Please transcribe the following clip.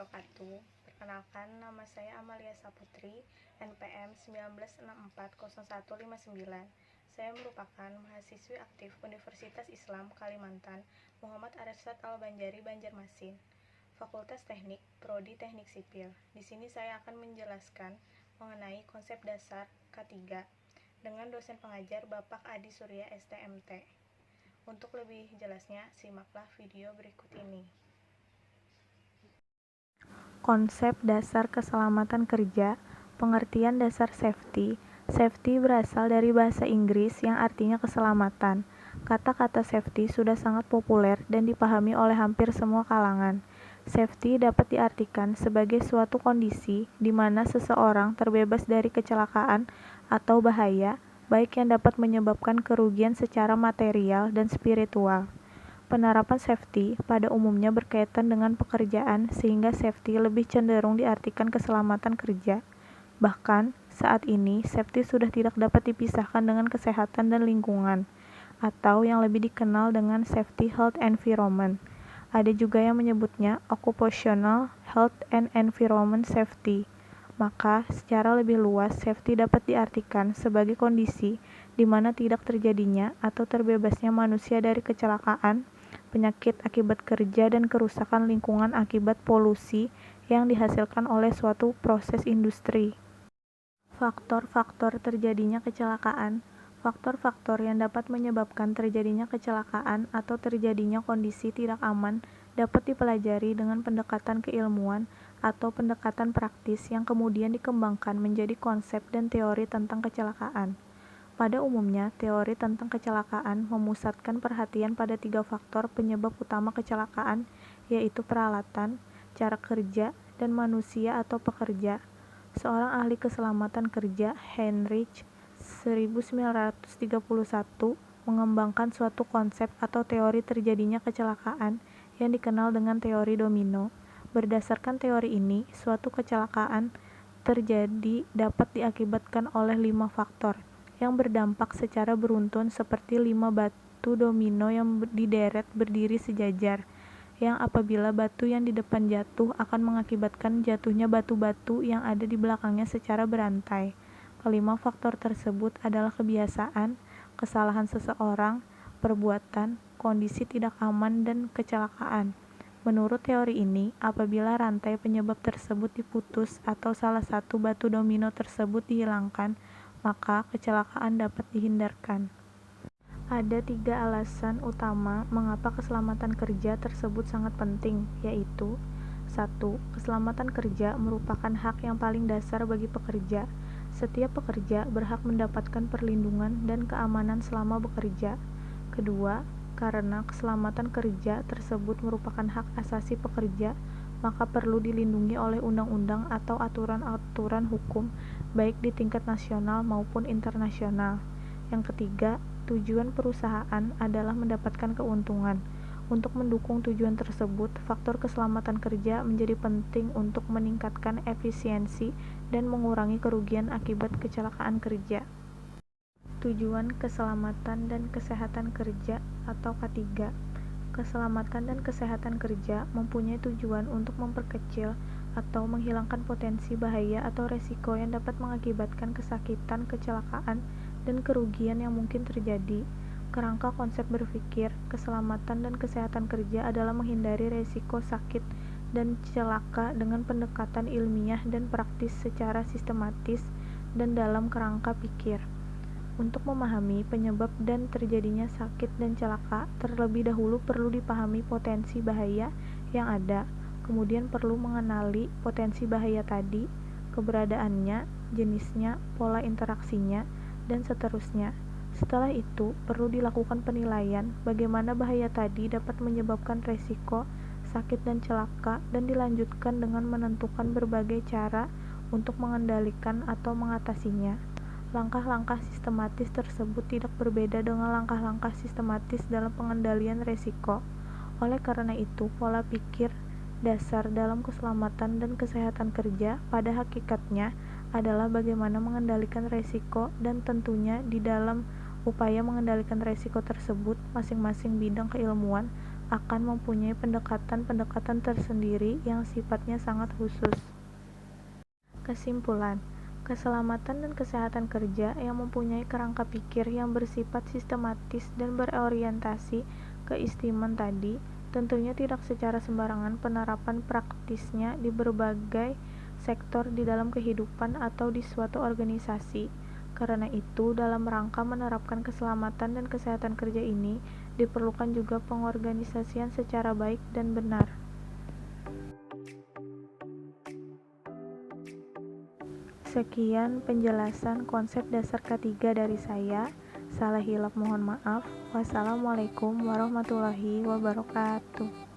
wabarakatuh. Perkenalkan, nama saya Amalia Saputri, NPM 19640159. Saya merupakan mahasiswi aktif Universitas Islam Kalimantan, Muhammad Arsyad Al-Banjari, Banjarmasin, Fakultas Teknik, Prodi Teknik Sipil. Di sini saya akan menjelaskan mengenai konsep dasar K3 dengan dosen pengajar Bapak Adi Surya STMT. Untuk lebih jelasnya, simaklah video berikut ini. Konsep dasar keselamatan kerja, pengertian dasar safety. Safety berasal dari bahasa Inggris yang artinya keselamatan. Kata-kata safety sudah sangat populer dan dipahami oleh hampir semua kalangan. Safety dapat diartikan sebagai suatu kondisi di mana seseorang terbebas dari kecelakaan atau bahaya, baik yang dapat menyebabkan kerugian secara material dan spiritual. Penerapan safety pada umumnya berkaitan dengan pekerjaan sehingga safety lebih cenderung diartikan keselamatan kerja. Bahkan, saat ini safety sudah tidak dapat dipisahkan dengan kesehatan dan lingkungan, atau yang lebih dikenal dengan safety health environment. Ada juga yang menyebutnya occupational health and environment safety. Maka, secara lebih luas, safety dapat diartikan sebagai kondisi di mana tidak terjadinya atau terbebasnya manusia dari kecelakaan, penyakit akibat kerja, dan kerusakan lingkungan akibat polusi yang dihasilkan oleh suatu proses industri. Faktor-faktor terjadinya kecelakaan. Faktor-faktor yang dapat menyebabkan terjadinya kecelakaan atau terjadinya kondisi tidak aman dapat dipelajari dengan pendekatan keilmuan atau pendekatan praktis yang kemudian dikembangkan menjadi konsep dan teori tentang kecelakaan. Pada umumnya, teori tentang kecelakaan memusatkan perhatian pada 3 faktor penyebab utama kecelakaan, yaitu peralatan, cara kerja, dan manusia atau pekerja. Seorang ahli keselamatan kerja, Heinrich 1931, mengembangkan suatu konsep atau teori terjadinya kecelakaan yang dikenal dengan teori domino. Berdasarkan teori ini, suatu kecelakaan terjadi dapat diakibatkan oleh 5 faktor yang berdampak secara beruntun seperti 5 batu domino yang dideret berdiri sejajar, yang apabila batu yang di depan jatuh akan mengakibatkan jatuhnya batu-batu yang ada di belakangnya secara berantai. Kelima faktor tersebut adalah kebiasaan, kesalahan seseorang, perbuatan, kondisi tidak aman, dan kecelakaan. Menurut teori ini, apabila rantai penyebab tersebut diputus atau salah satu batu domino tersebut dihilangkan, maka kecelakaan dapat dihindarkan. Ada 3 alasan utama mengapa keselamatan kerja tersebut sangat penting, yaitu 1. Keselamatan kerja merupakan hak yang paling dasar bagi pekerja. Setiap pekerja berhak mendapatkan perlindungan dan keamanan selama bekerja. Kedua, karena keselamatan kerja tersebut merupakan hak asasi pekerja, maka perlu dilindungi oleh undang-undang atau aturan-aturan hukum, baik di tingkat nasional maupun internasional. Yang ketiga, tujuan perusahaan adalah mendapatkan keuntungan. Untuk mendukung tujuan tersebut, faktor keselamatan kerja menjadi penting untuk meningkatkan efisiensi dan mengurangi kerugian akibat kecelakaan kerja. Tujuan keselamatan dan kesehatan kerja atau K3. Keselamatan dan kesehatan kerja mempunyai tujuan untuk memperkecil atau menghilangkan potensi bahaya atau resiko yang dapat mengakibatkan kesakitan, kecelakaan, dan kerugian yang mungkin terjadi. Kerangka konsep berpikir, keselamatan dan kesehatan kerja adalah menghindari resiko sakit dan celaka dengan pendekatan ilmiah dan praktis secara sistematis dan dalam kerangka pikir. Untuk memahami penyebab dan terjadinya sakit dan celaka, terlebih dahulu perlu dipahami potensi bahaya yang ada, kemudian perlu mengenali potensi bahaya tadi, keberadaannya, jenisnya, pola interaksinya, dan seterusnya. Setelah itu, perlu dilakukan penilaian bagaimana bahaya tadi dapat menyebabkan resiko, sakit dan celaka, dan dilanjutkan dengan menentukan berbagai cara untuk mengendalikan atau mengatasinya. Langkah-langkah sistematis tersebut tidak berbeda dengan langkah-langkah sistematis dalam pengendalian resiko. Oleh karena itu, pola pikir dasar dalam keselamatan dan kesehatan kerja pada hakikatnya adalah bagaimana mengendalikan resiko, dan tentunya di dalam upaya mengendalikan resiko tersebut, masing-masing bidang keilmuan akan mempunyai pendekatan-pendekatan tersendiri yang sifatnya sangat khusus. Kesimpulan, keselamatan dan kesehatan kerja yang mempunyai kerangka pikir yang bersifat sistematis dan berorientasi keistimewan tadi, tentunya tidak secara sembarangan penerapan praktisnya di berbagai sektor di dalam kehidupan atau di suatu organisasi. Karena itu, dalam rangka menerapkan keselamatan dan kesehatan kerja ini, diperlukan juga pengorganisasian secara baik dan benar. Sekian penjelasan konsep dasar ketiga dari saya. Salah hilap mohon maaf. Wassalamualaikum warahmatullahi wabarakatuh.